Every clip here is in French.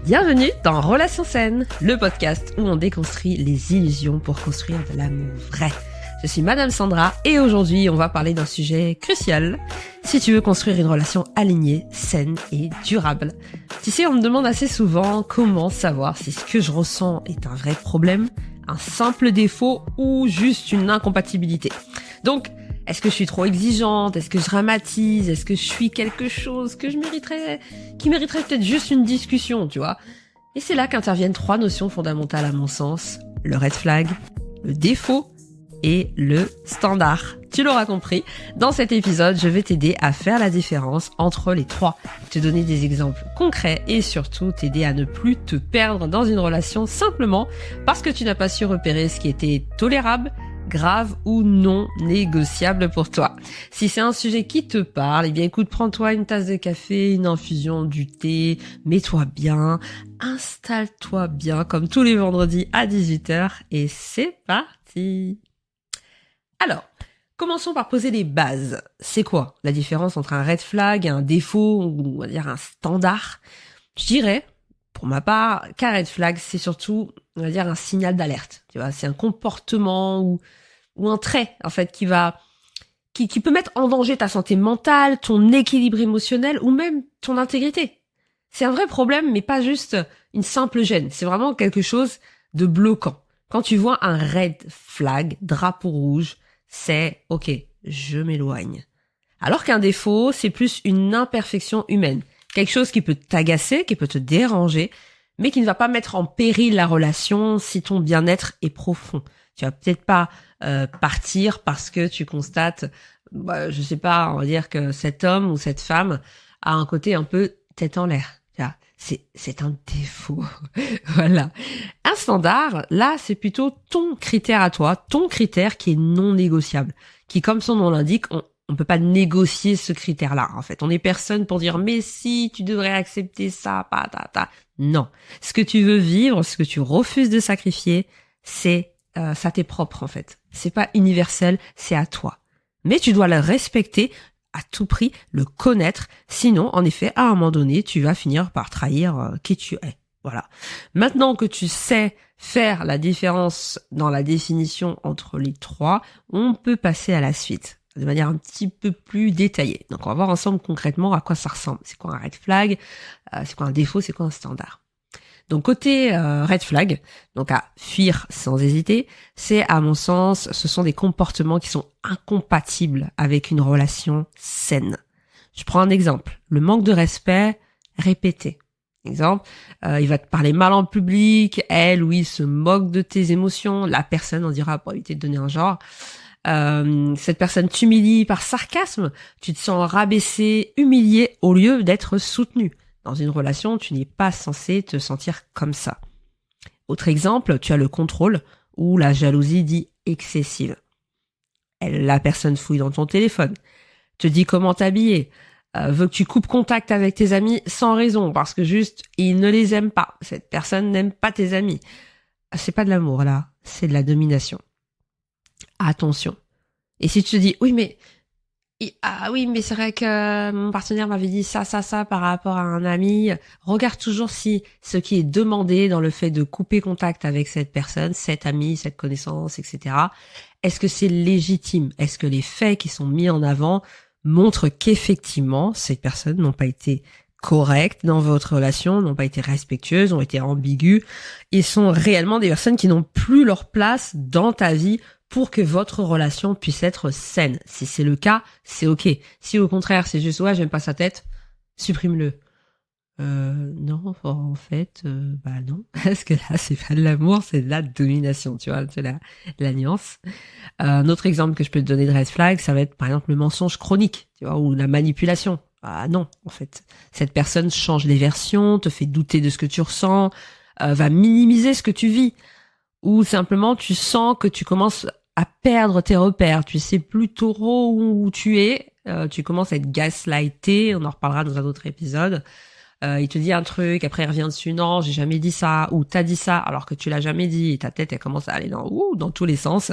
Bienvenue dans Relations saines, le podcast où on déconstruit les illusions pour construire de l'amour vrai. Je suis Madame Sandra et aujourd'hui on va parler d'un sujet crucial si tu veux construire une relation alignée, saine et durable. Tu sais, on me demande assez souvent comment savoir si ce que je ressens est un vrai problème, un simple défaut ou juste une incompatibilité. Donc, est-ce que je suis trop exigeante? Est-ce que je dramatise? Est-ce que je suis quelque chose que qui mériterait peut-être juste une discussion, tu vois? Et c'est là qu'interviennent trois notions fondamentales à mon sens. Le red flag, le défaut et le standard. Tu l'auras compris, dans cet épisode, je vais t'aider à faire la différence entre les trois, te donner des exemples concrets et surtout t'aider à ne plus te perdre dans une relation simplement parce que tu n'as pas su repérer ce qui était tolérable, grave ou non négociable pour toi. Si c'est un sujet qui te parle, eh bien écoute, prends-toi une tasse de café, une infusion, du thé, mets-toi bien, installe-toi bien comme tous les vendredis à 18h et c'est parti. Alors, commençons par poser les bases. C'est quoi la différence entre un red flag, un défaut ou on va dire un standard? Je dirais, pour ma part, qu'un red flag, c'est surtout, on va dire, un signal d'alerte. Tu vois, c'est un comportement ou un trait, en fait, qui peut mettre en danger ta santé mentale, ton équilibre émotionnel ou même ton intégrité. C'est un vrai problème, mais pas juste une simple gêne. C'est vraiment quelque chose de bloquant. Quand tu vois un red flag, drapeau rouge, c'est ok, je m'éloigne. Alors qu'un défaut, c'est plus une imperfection humaine. Quelque chose qui peut t'agacer, qui peut te déranger, mais qui ne va pas mettre en péril la relation si ton bien-être est profond. Tu vas peut-être pas partir parce que tu constates, je sais pas, on va dire que cet homme ou cette femme a un côté un peu tête en l'air. C'est un défaut. Voilà. Un standard, là, c'est plutôt ton critère à toi, ton critère qui est non négociable, qui, comme son nom l'indique, on peut pas négocier ce critère-là, en fait. On est personne pour dire, mais si, tu devrais accepter ça, patata. Non. Ce que tu veux vivre, ce que tu refuses de sacrifier, c'est, ça t'est propre, en fait. C'est pas universel, c'est à toi. Mais tu dois le respecter à tout prix, le connaître. Sinon, en effet, à un moment donné, tu vas finir par trahir qui tu es. Voilà. Maintenant que tu sais faire la différence dans la définition entre les trois, on peut passer à la suite de manière un petit peu plus détaillée. Donc, on va voir ensemble concrètement à quoi ça ressemble. C'est quoi un red flag? C'est quoi un défaut? C'est quoi un standard? Donc, côté red flag, donc à fuir sans hésiter, c'est à mon sens, ce sont des comportements qui sont incompatibles avec une relation saine. Je prends un exemple. Le manque de respect répété. Exemple, il va te parler mal en public, elle ou il se moque de tes émotions, la personne, on dira, pour éviter de donner un genre. Cette personne t'humilie par sarcasme, tu te sens rabaissé, humilié au lieu d'être soutenu. Dans une relation, tu n'es pas censé te sentir comme ça. Autre exemple, tu as le contrôle ou la jalousie dit excessive. La personne fouille dans ton téléphone, te dit comment t'habiller, veut que tu coupes contact avec tes amis sans raison parce que juste, il ne les aime pas. Cette personne n'aime pas tes amis. C'est pas de l'amour là, c'est de la domination. Attention. Et si tu te dis, oui mais c'est vrai que mon partenaire m'avait dit ça par rapport à un ami. Regarde toujours si ce qui est demandé dans le fait de couper contact avec cette personne, cet ami, cette connaissance, etc. Est-ce que c'est légitime? Est-ce que les faits qui sont mis en avant montrent qu'effectivement, ces personnes n'ont pas été correctes dans votre relation, n'ont pas été respectueuses, ont été ambiguës et sont réellement des personnes qui n'ont plus leur place dans ta vie pour que votre relation puisse être saine. Si c'est le cas, c'est ok. Si au contraire, c'est juste, ouais, j'aime pas sa tête, supprime-le. Non, en fait, non. Parce que là, c'est pas de l'amour, c'est de la domination, tu vois, c'est la nuance. Un autre exemple que je peux te donner de red flag, ça va être, par exemple, le mensonge chronique, tu vois, ou la manipulation. Ah non, en fait. Cette personne change les versions, te fait douter de ce que tu ressens, va minimiser ce que tu vis. Ou simplement, tu sens que tu commences à perdre tes repères, tu sais plus trop où tu es, tu commences à être gaslighté, on en reparlera dans un autre épisode. Il te dit un truc, après il revient dessus, non, j'ai jamais dit ça, ou t'as dit ça alors que tu l'as jamais dit, et ta tête elle commence à aller dans tous les sens.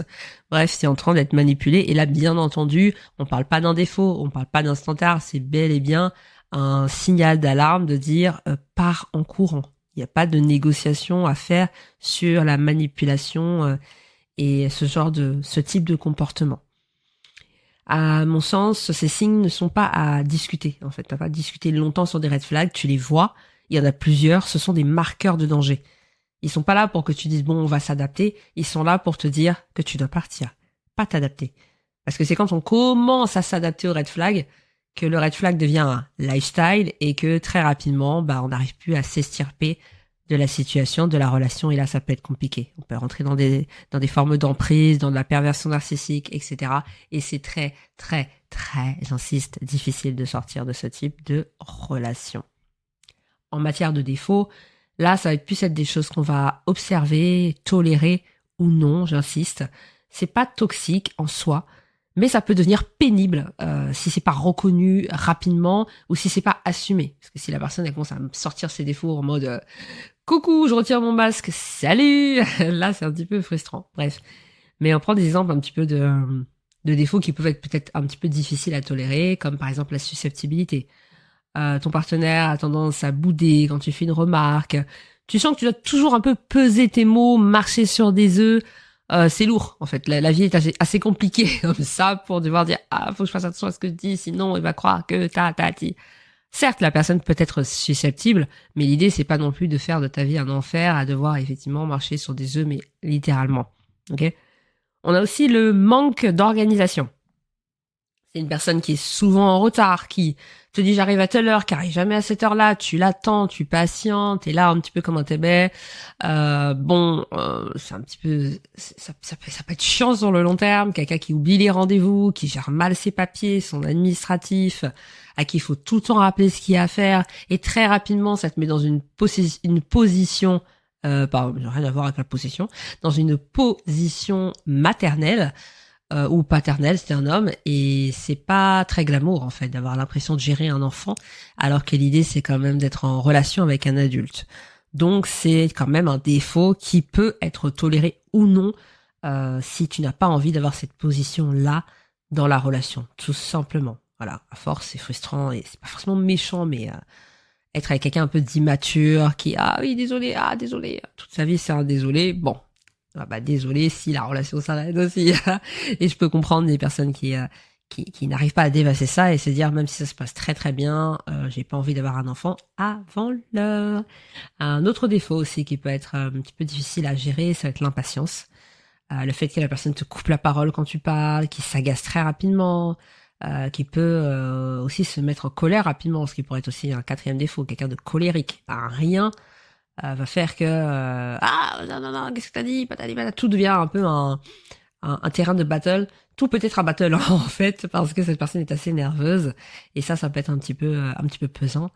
Bref, c'est en train d'être manipulé, et là bien entendu, on parle pas d'un défaut, on parle pas d'un standard, c'est bel et bien un signal d'alarme de dire pars en courant. Il n'y a pas de négociation à faire sur la manipulation et ce type de comportement. À mon sens, ces signes ne sont pas à discuter. En fait, t'as pas à discuter longtemps sur des red flags. Tu les vois. Il y en a plusieurs. Ce sont des marqueurs de danger. Ils sont pas là pour que tu dises bon, on va s'adapter. Ils sont là pour te dire que tu dois partir, pas t'adapter. Parce que c'est quand on commence à s'adapter au red flag que le red flag devient un lifestyle et que très rapidement, on n'arrive plus à s'extirper de la situation, de la relation, et là, ça peut être compliqué. On peut rentrer dans des formes d'emprise, dans de la perversion narcissique, etc. Et c'est très, très, très, j'insiste, difficile de sortir de ce type de relation. En matière de défauts, là, ça va plus être des choses qu'on va observer, tolérer ou non, j'insiste. C'est pas toxique en soi, mais ça peut devenir pénible si c'est pas reconnu rapidement ou si c'est pas assumé. Parce que si la personne elle commence à sortir ses défauts en mode coucou, je retire mon masque, salut, là c'est un petit peu frustrant. Bref, mais on prend des exemples un petit peu de défauts qui peuvent être peut-être un petit peu difficiles à tolérer, comme par exemple la susceptibilité. Ton partenaire a tendance à bouder quand tu fais une remarque. Tu sens que tu dois toujours un peu peser tes mots, marcher sur des œufs. C'est lourd, en fait. La vie est assez compliquée comme ça pour devoir dire « Ah, faut que je fasse attention à ce que je dis, sinon il va croire que ti. » Certes, la personne peut être susceptible, mais l'idée, c'est pas non plus de faire de ta vie un enfer à devoir effectivement marcher sur des œufs, mais littéralement. Ok ? On a aussi le manque d'organisation. C'est une personne qui est souvent en retard, qui te dit j'arrive à telle heure, qui arrive jamais à cette heure-là, tu l'attends, tu patientes, t'es là un petit peu comme un tébé. C'est un petit peu, ça peut être chiant sur le long terme, quelqu'un qui oublie les rendez-vous, qui gère mal ses papiers, son administratif, à qui il faut tout le temps rappeler ce qu'il y a à faire, et très rapidement ça te met dans une position, rien à voir avec la possession, dans une position maternelle, ou paternelle, c'était un homme, et c'est pas très glamour en fait d'avoir l'impression de gérer un enfant, alors que l'idée c'est quand même d'être en relation avec un adulte. Donc c'est quand même un défaut qui peut être toléré ou non si tu n'as pas envie d'avoir cette position-là dans la relation, tout simplement. Voilà, à force c'est frustrant et c'est pas forcément méchant, mais être avec quelqu'un un peu d'immature qui désolé, toute sa vie c'est un désolé, bon. Désolé si la relation s'arrête aussi. Et je peux comprendre des personnes qui n'arrivent pas à dépasser ça et se dire même si ça se passe très très bien, j'ai pas envie d'avoir un enfant avant l'heure. Un autre défaut aussi qui peut être un petit peu difficile à gérer, ça va être l'impatience. Le fait que la personne te coupe la parole quand tu parles, qui s'agace très rapidement, qui peut aussi se mettre en colère rapidement, ce qui pourrait être aussi un quatrième défaut, quelqu'un de colérique. Rien va faire que non, qu'est-ce que t'as dit, patati patata, tout devient un peu un terrain de battle. Tout peut être un battle en fait, parce que cette personne est assez nerveuse et ça peut être un petit peu pesant.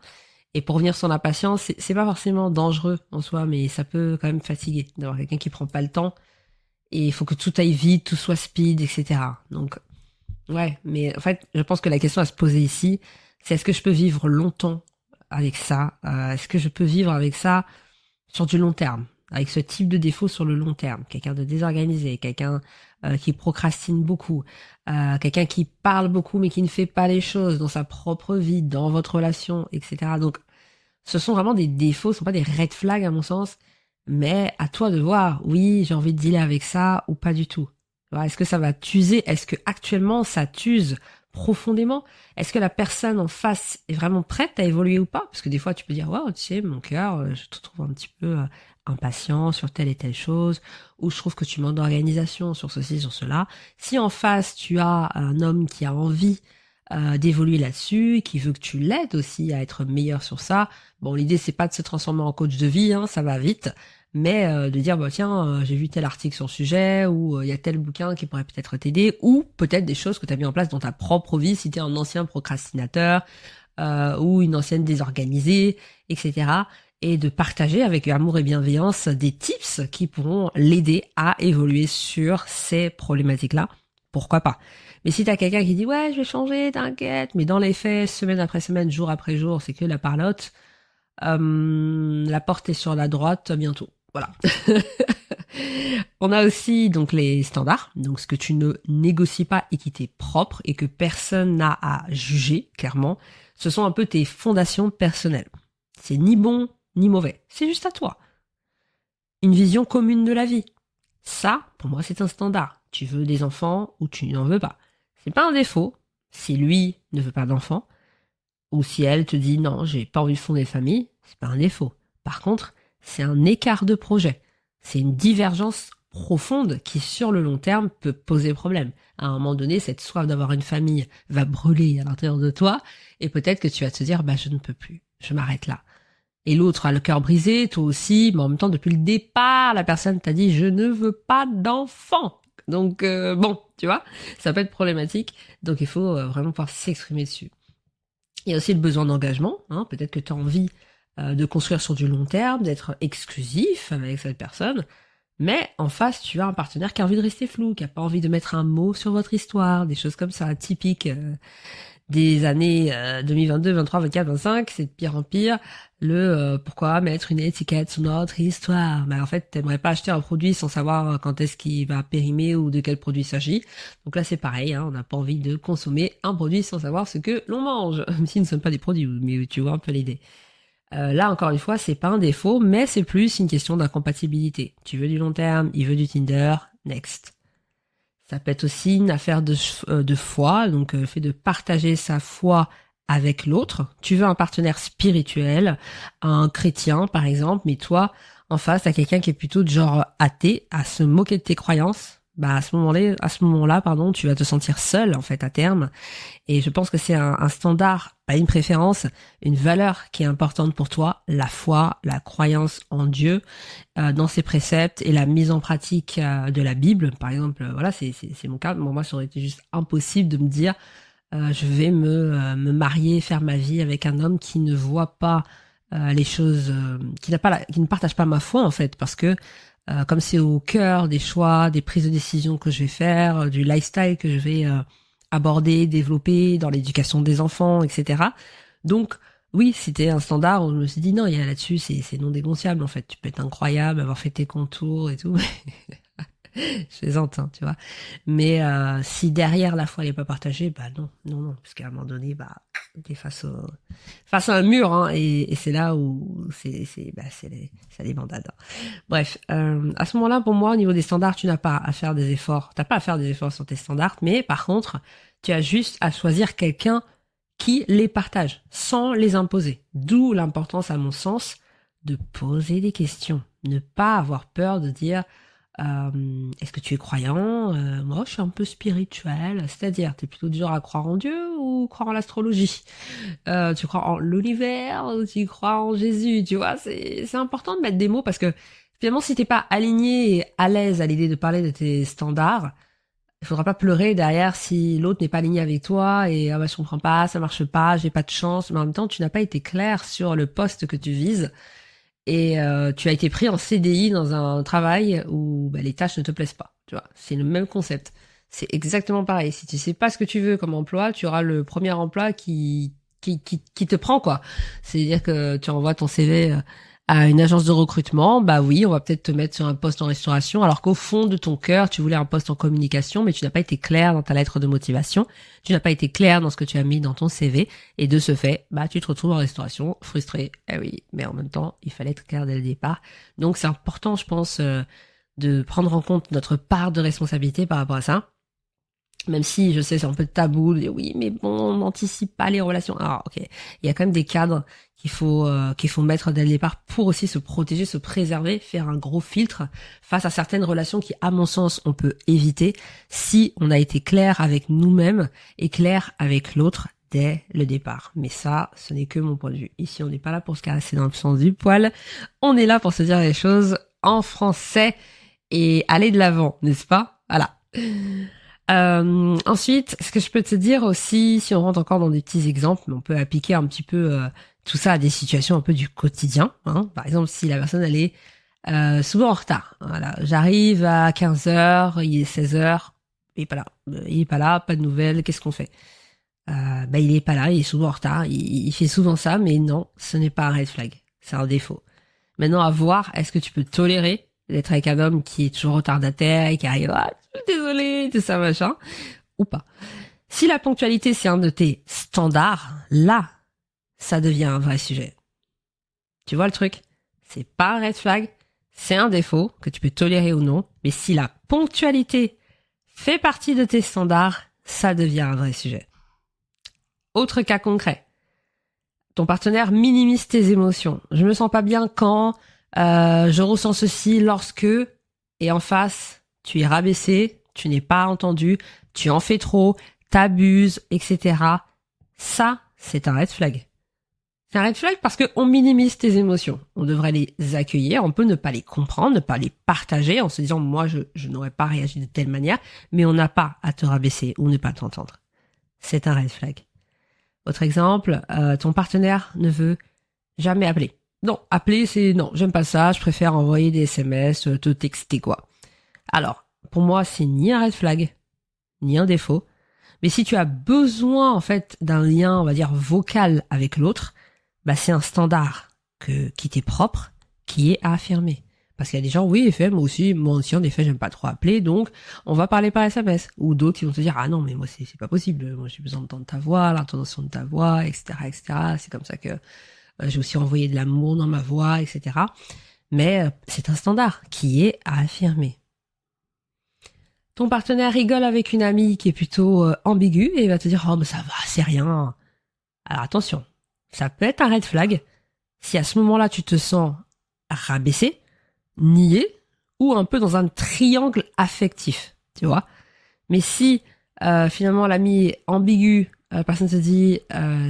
Et pour revenir sur la patience, c'est pas forcément dangereux en soi, mais ça peut quand même fatiguer d'avoir quelqu'un qui prend pas le temps et il faut que tout aille vite, tout soit speed, etc. Donc ouais, mais en fait, je pense que la question à se poser ici, c'est est-ce que je peux vivre longtemps avec ça? Est-ce que je peux vivre avec ça sur du long terme, avec ce type de défaut sur le long terme, quelqu'un de désorganisé, quelqu'un qui procrastine beaucoup, quelqu'un qui parle beaucoup mais qui ne fait pas les choses dans sa propre vie, dans votre relation, etc. Donc, ce sont vraiment des défauts, ce sont pas des red flags à mon sens, mais à toi de voir, oui, j'ai envie de dealer avec ça ou pas du tout. Est-ce que ça va t'user? Est-ce que actuellement ça t'use profondément? Est-ce que la personne en face est vraiment prête à évoluer ou pas? Parce que des fois tu peux dire wow, tu sais, mon cœur, je te trouve un petit peu impatient sur telle et telle chose, ou je trouve que tu manques d'organisation sur ceci, sur cela. Si en face tu as un homme qui a envie d'évoluer là-dessus, qui veut que tu l'aides aussi à être meilleur sur ça, bon, l'idée c'est pas de se transformer en coach de vie, hein, ça va vite, mais de dire tiens, j'ai vu tel article sur le sujet, ou il y a tel bouquin qui pourrait peut-être t'aider, ou peut-être des choses que tu as mis en place dans ta propre vie si tu es un ancien procrastinateur ou une ancienne désorganisée, etc. Et de partager avec amour et bienveillance des tips qui pourront l'aider à évoluer sur ces problématiques-là. Pourquoi pas? Mais si t'as quelqu'un qui dit ouais, je vais changer, t'inquiète, mais dans les faits, semaine après semaine, jour après jour, c'est que la parlotte, la porte est sur la droite bientôt. Voilà. On a aussi donc les standards, donc ce que tu ne négocies pas et qui t'est propre et que personne n'a à juger, clairement. Ce sont un peu tes fondations personnelles. C'est ni bon ni mauvais. C'est juste à toi. Une vision commune de la vie. Ça, pour moi, c'est un standard. Tu veux des enfants ou tu n'en veux pas. C'est pas un défaut. Si lui ne veut pas d'enfants, ou si elle te dit non, j'ai pas envie de fonder famille, c'est pas un défaut. Par contre, c'est un écart de projet. C'est une divergence profonde qui, sur le long terme, peut poser problème. À un moment donné, cette soif d'avoir une famille va brûler à l'intérieur de toi, et peut-être que tu vas te dire, je ne peux plus, je m'arrête là. Et l'autre a le cœur brisé, toi aussi, mais en même temps, depuis le départ, la personne t'a dit, je ne veux pas d'enfant. Donc, tu vois, ça peut être problématique. Donc, il faut vraiment pouvoir s'exprimer dessus. Il y a aussi le besoin d'engagement. Peut-être que tu as envie de construire sur du long terme, d'être exclusif avec cette personne. Mais en face, tu as un partenaire qui a envie de rester flou, qui a pas envie de mettre un mot sur votre histoire, des choses comme ça, typiques des années 2022, 23, 24, 25, c'est de pire en pire. Pourquoi mettre une étiquette sur notre histoire? En fait, t'aimerais pas acheter un produit sans savoir quand est-ce qu'il va périmer ou de quel produit il s'agit. Donc là, c'est pareil, on n'a pas envie de consommer un produit sans savoir ce que l'on mange, même s'ils ne sont pas des produits, mais tu vois un peu l'idée. Là, encore une fois, c'est pas un défaut, mais c'est plus une question d'incompatibilité. Tu veux du long terme, il veut du Tinder, next. Ça peut être aussi une affaire de foi, donc le fait de partager sa foi avec l'autre. Tu veux un partenaire spirituel, un chrétien par exemple, mais toi, en face, t'as quelqu'un qui est plutôt de genre athée, à se moquer de tes croyances. À ce moment-là, tu vas te sentir seul en fait à terme. Et je pense que c'est un standard, pas une préférence, une valeur qui est importante pour toi, la foi, la croyance en Dieu, dans ses préceptes et la mise en pratique de la Bible. Par exemple, voilà, c'est mon cas. Moi, ça aurait été juste impossible de me dire, je vais me marier, faire ma vie avec un homme qui ne voit pas les choses, qui ne partage pas ma foi en fait, parce que comme c'est au cœur des choix, des prises de décision que je vais faire, du lifestyle que je vais aborder, développer dans l'éducation des enfants, etc. Donc, oui, c'était un standard où je me suis dit non, il y a là-dessus, c'est non négociable en fait. Tu peux être incroyable, avoir fait tes contours et tout. Je plaisante, tu vois. Mais si derrière la foi elle est pas partagée, non, parce qu'à un moment donné, t'es face à un mur, et c'est là où c'est des bandades. Bref, à ce moment-là, pour moi, au niveau des standards, tu n'as pas à faire des efforts. T'as pas à faire des efforts sur tes standards, mais par contre, tu as juste à choisir quelqu'un qui les partage, sans les imposer. D'où l'importance, à mon sens, de poser des questions. Ne pas avoir peur de dire est-ce que tu es croyant? Moi, je suis un peu spirituel. C'est-à-dire, t'es plutôt du genre à croire en Dieu ou croire en l'astrologie? Tu crois en l'univers ou tu crois en Jésus? Tu vois, c'est important de mettre des mots parce que finalement, si t'es pas aligné et à l'aise à l'idée de parler de tes standards, il faudra pas pleurer derrière si l'autre n'est pas aligné avec toi et je comprends pas, ça marche pas, j'ai pas de chance. Mais en même temps, tu n'as pas été clair sur le poste que tu vises. Et tu as été pris en CDI dans un travail où les tâches ne te plaisent pas. Tu vois, c'est le même concept. C'est exactement pareil. Si tu sais pas ce que tu veux comme emploi, tu auras le premier emploi qui te prend quoi. C'est-à-dire que tu envoies ton CV à une agence de recrutement, oui, on va peut-être te mettre sur un poste en restauration, alors qu'au fond de ton cœur, tu voulais un poste en communication, mais tu n'as pas été clair dans ta lettre de motivation, tu n'as pas été clair dans ce que tu as mis dans ton CV, et de ce fait, tu te retrouves en restauration, frustré. Eh oui, mais en même temps, il fallait être clair dès le départ. Donc c'est important, je pense, de prendre en compte notre part de responsabilité par rapport à ça. Même si je sais c'est un peu tabou de dire oui mais bon on n'anticipe pas les relations. Alors ok, il y a quand même des cadres qu'il faut mettre dès le départ pour aussi se protéger, se préserver, faire un gros filtre face à certaines relations qui à mon sens on peut éviter si on a été clair avec nous-mêmes et clair avec l'autre dès le départ. Mais ça, ce n'est que mon point de vue. Ici on n'est pas là pour se caresser dans le sens du poil, on est là pour se dire les choses en français et aller de l'avant, n'est-ce pas? Voilà. Ensuite, ce que je peux te dire aussi, si on rentre encore dans des petits exemples, on peut appliquer un petit peu tout ça à des situations un peu du quotidien. Par exemple, si la personne elle est souvent en retard. Voilà, j'arrive à 15h, il est 16h, il est pas là, pas de nouvelles, qu'est-ce qu'on fait? Il est pas là, il est souvent en retard, il fait souvent ça, mais non, ce n'est pas un red flag, c'est un défaut. Maintenant, à voir, est-ce que tu peux tolérer d'être avec un homme qui est toujours retardataire et qui arrive, je suis désolée, tout ça, machin, ou pas. Si la ponctualité, c'est un de tes standards, là, ça devient un vrai sujet. Tu vois le truc? C'est pas un red flag, c'est un défaut que tu peux tolérer ou non, mais si la ponctualité fait partie de tes standards, ça devient un vrai sujet. Autre cas concret. Ton partenaire minimise tes émotions. Je me sens pas bien quand je ressens ceci lorsque, et en face, tu es rabaissé, tu n'es pas entendu, tu en fais trop, t'abuses, etc. Ça, c'est un red flag. C'est un red flag parce qu'on minimise tes émotions. On devrait les accueillir, on peut ne pas les comprendre, ne pas les partager en se disant moi je n'aurais pas réagi de telle manière, mais on n'a pas à te rabaisser ou ne pas t'entendre. C'est un red flag. Autre exemple, ton partenaire ne veut jamais appeler. Non, appeler c'est non, j'aime pas ça, je préfère envoyer des SMS, te texter quoi. Alors, pour moi, c'est ni un red flag, ni un défaut, mais si tu as besoin en fait d'un lien, on va dire vocal avec l'autre, bah c'est un standard qui t'est propre, qui est à affirmer. Parce qu'il y a des gens, oui, moi aussi, en effet, j'aime pas trop appeler, donc on va parler par SMS. Ou d'autres qui vont te dire, ah non, mais moi, c'est pas possible, moi j'ai besoin d'entendre ta voix, l'intonation de ta voix, etc., etc. C'est comme ça que j'ai aussi envoyé de l'amour dans ma voix, etc. Mais c'est un standard qui est à affirmer. Ton partenaire rigole avec une amie qui est plutôt ambiguë et il va te dire, oh, mais ça va, c'est rien. Alors attention, ça peut être un red flag si à ce moment-là tu te sens rabaissé, nié ou un peu dans un triangle affectif, tu vois. Mais si finalement l'ami est ambigu, la personne te dit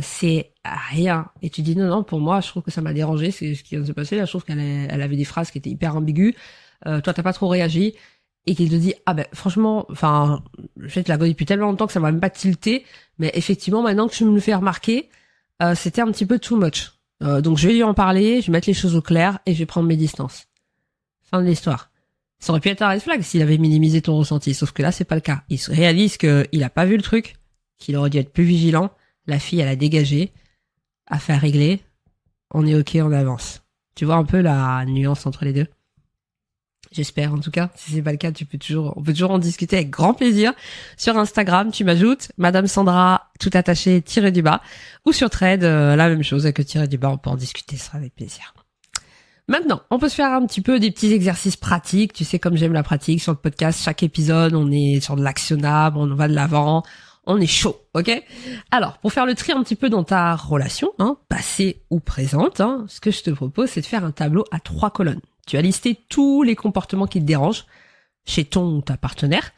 c'est rien et tu dis non, pour moi je trouve que ça m'a dérangé, c'est ce qui vient de se passer là, je trouve elle avait des phrases qui étaient hyper ambiguës, toi t'as pas trop réagi et qu'il te dit ah ben franchement, enfin je te la connais depuis tellement longtemps que ça m'a même pas tilté, mais effectivement maintenant que tu me le fais remarquer, c'était un petit peu too much. Donc je vais lui en parler, je vais mettre les choses au clair et je vais prendre mes distances. Fin de l'histoire. Ça aurait pu être un red flag s'il avait minimisé ton ressenti, sauf que là c'est pas le cas. Il se réalise qu'il a pas vu le truc, qu'il aurait dû être plus vigilant. La fille elle a dégagé, affaire réglée, on est ok, on avance. Tu vois un peu la nuance entre les deux? J'espère en tout cas. Si c'est pas le cas, on peut toujours en discuter avec grand plaisir. Sur Instagram, tu m'ajoutes Madame Sandra, tout attaché, tiré du bas. Ou sur Thread, la même chose avec le tiré du bas, on peut en discuter, ce sera avec plaisir. Maintenant, on peut se faire un petit peu des petits exercices pratiques. Tu sais, comme j'aime la pratique sur le podcast, chaque épisode, on est sur de l'actionnable, on va de l'avant, on est chaud, ok? Alors, pour faire le tri un petit peu dans ta relation, passée ou présente, ce que je te propose, c'est de faire un tableau à 3 colonnes. Tu vas lister tous les comportements qui te dérangent chez ton ou ta partenaire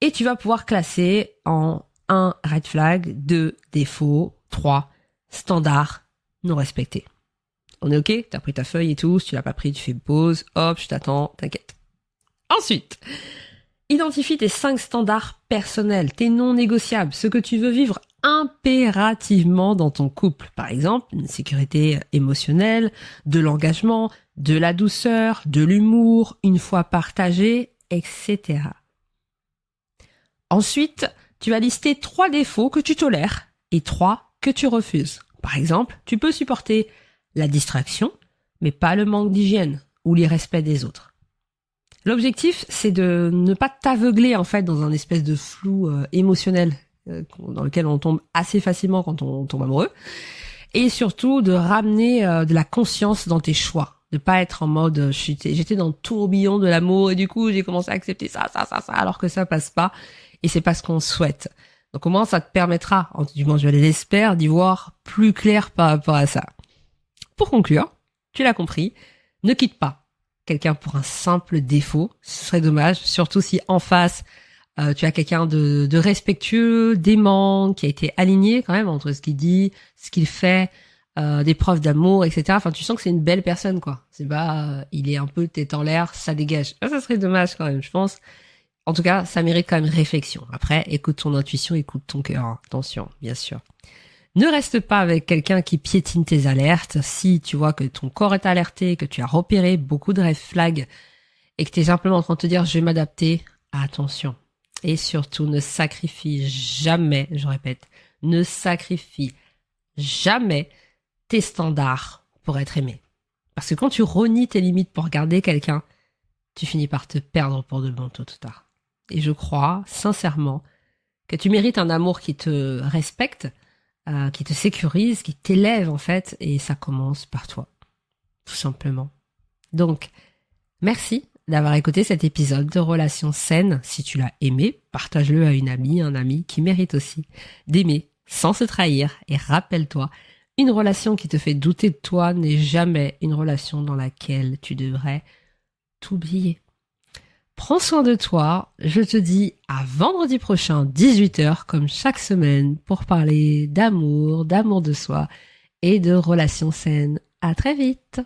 et tu vas pouvoir classer en 1 red flag, 2 défaut, 3 standard non respecté. On est ok? T'as pris ta feuille et tout. Si tu l'as pas pris, tu fais pause. Hop, je t'attends. T'inquiète. Ensuite, identifie tes 5 standards personnels, tes non négociables, ce que tu veux vivre impérativement dans ton couple. Par exemple, une sécurité émotionnelle, de l'engagement, de la douceur, de l'humour, une fois partagé, etc. Ensuite, tu vas lister 3 défauts que tu tolères et 3 que tu refuses. Par exemple, tu peux supporter la distraction, mais pas le manque d'hygiène ou l'irrespect des autres. L'objectif, c'est de ne pas t'aveugler en fait dans un espèce de flou émotionnel dans lequel on tombe assez facilement quand on tombe amoureux, et surtout de ramener de la conscience dans tes choix, de pas être en mode j'étais dans le tourbillon de l'amour et du coup j'ai commencé à accepter ça, alors que ça passe pas et c'est pas ce qu'on souhaite. Donc au moins ça te permettra, du moins je l'espère, d'y voir plus clair par rapport à ça. Pour conclure, tu l'as compris, ne quitte pas quelqu'un pour un simple défaut, ce serait dommage, surtout si en face, tu as quelqu'un de respectueux, d'aimant, qui a été aligné quand même entre ce qu'il dit, ce qu'il fait, des preuves d'amour, etc. Enfin, tu sens que c'est une belle personne, quoi. C'est pas, il est un peu tête en l'air, ça dégage. Ça serait dommage quand même, je pense. En tout cas, ça mérite quand même réflexion. Après, écoute ton intuition, écoute ton cœur. Attention, bien sûr. Ne reste pas avec quelqu'un qui piétine tes alertes. Si tu vois que ton corps est alerté, que tu as repéré beaucoup de red flags et que tu es simplement en train de te dire je vais m'adapter, attention. Et surtout, ne sacrifie jamais, je répète, ne sacrifie jamais tes standards pour être aimé. Parce que quand tu renies tes limites pour garder quelqu'un, tu finis par te perdre pour de bon tôt ou tard. Et je crois, sincèrement, que tu mérites un amour qui te respecte, qui te sécurise, qui t'élève en fait, et ça commence par toi. tout simplement. Donc, merci d'avoir écouté cet épisode de Relations saines. Si tu l'as aimé, partage-le à une amie, un ami qui mérite aussi d'aimer sans se trahir. Et rappelle-toi, une relation qui te fait douter de toi n'est jamais une relation dans laquelle tu devrais t'oublier. Prends soin de toi. Je te dis à vendredi prochain, 18h, comme chaque semaine, pour parler d'amour de soi et de relations saines. À très vite.